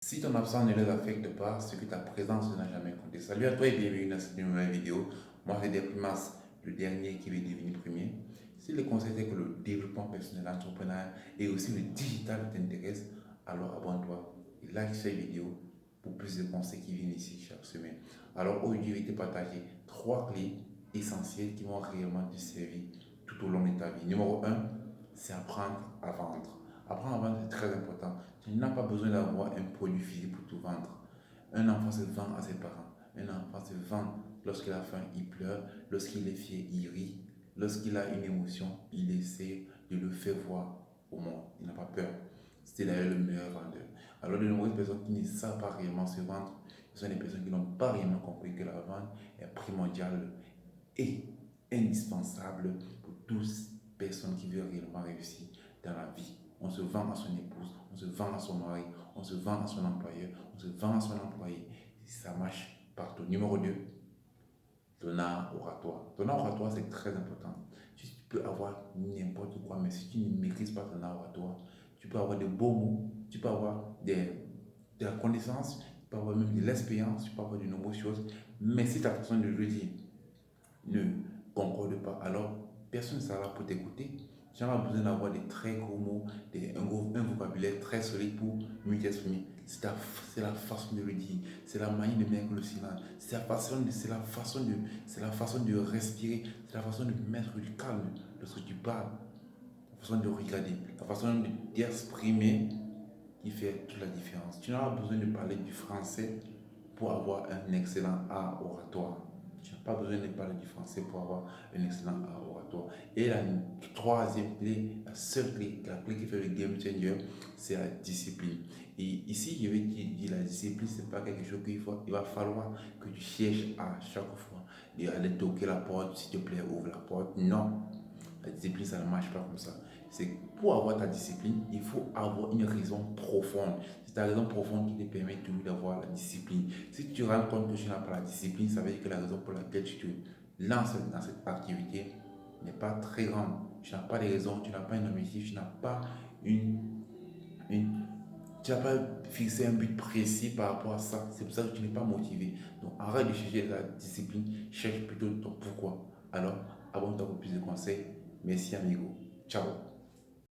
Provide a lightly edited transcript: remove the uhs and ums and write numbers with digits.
Si ton absence ne les affecte pas, c'est que ta présence n'a jamais compté. Salut à toi et bienvenue dans cette nouvelle vidéo. Moi, c'est Déprimas, le dernier qui veut devenir premier. Si le conseil est que le développement personnel, l'entrepreneuriat et aussi le digital t'intéressent, alors abonne-toi et like cette vidéo pour plus de conseils qui viennent ici chaque semaine. Alors aujourd'hui, je vais te partager 3 clés essentielles qui vont réellement te servir tout au long de ta vie. Numéro un, c'est apprendre à vendre. Apprendre à vendre, c'est très important. Tu n'as pas besoin d'avoir un produit physique pour tout vendre. Un enfant se vend à ses parents. Un enfant se vend lorsqu'il a faim, il pleure. Lorsqu'il est fier, il rit. Lorsqu'il a une émotion, il essaie de le faire voir au monde. Il n'a pas peur. C'est d'ailleurs le meilleur vendeur. Alors, de nombreuses personnes qui ne savent pas réellement se vendre, ce sont des personnes qui n'ont pas réellement compris que la vente est primordiale et indispensable pour toutes les personnes qui veulent réellement réussir dans la vie. On se vend à son épouse, on se vend à son mari, on se vend à son employeur, on se vend à son employé. Ça marche partout. Numéro 2, ton art oratoire. Ton art oratoire, c'est très important. Tu peux avoir n'importe quoi, mais si tu ne maîtrises pas ton art oratoire, tu peux avoir de beaux mots, tu peux avoir de la connaissance, tu peux avoir même de l'expérience, tu peux avoir de nombreuses choses, mais si ta façon de le dire ne concorde pas, alors personne ne sera là pour t'écouter. Tu n'as pas besoin d'avoir des très gros mots, un vocabulaire très solide pour mieux t'exprimer. C'est la façon de le dire, c'est la manière de mettre le silence, c'est la façon de respirer, c'est la façon de mettre du calme lorsque tu parles, la façon de regarder, la façon de t'exprimer qui fait toute la différence. Tu n'as pas besoin de parler du français pour avoir un excellent art oratoire. Tu n'as pas besoin de parler du français pour avoir un excellent art oratoire. Et la troisième clé, la seule clé, la clé qui fait le game changer, c'est la discipline. Et ici, je vais te dire, la discipline, ce n'est pas quelque chose il va falloir que tu cherches à chaque fois et aller toquer la porte, s'il te plaît, ouvre la porte. Non, la discipline, ça ne marche pas comme ça. C'est pour avoir ta discipline, il faut avoir une raison profonde. C'est ta raison profonde qui te permet toujours d'avoir la discipline. Si tu rends compte que tu n'as pas la discipline, ça veut dire que la raison pour laquelle tu te lances dans cette activité n'est pas très grande. Tu n'as pas de raison, tu n'as pas un objectif, tu n'as pas une tu n'as pas fixé un but précis par rapport à ça. C'est pour ça que tu n'es pas motivé. Donc arrête de chercher la discipline, cherche plutôt ton pourquoi. Alors, abonne-toi pour plus de conseils. Merci amigo. Ciao.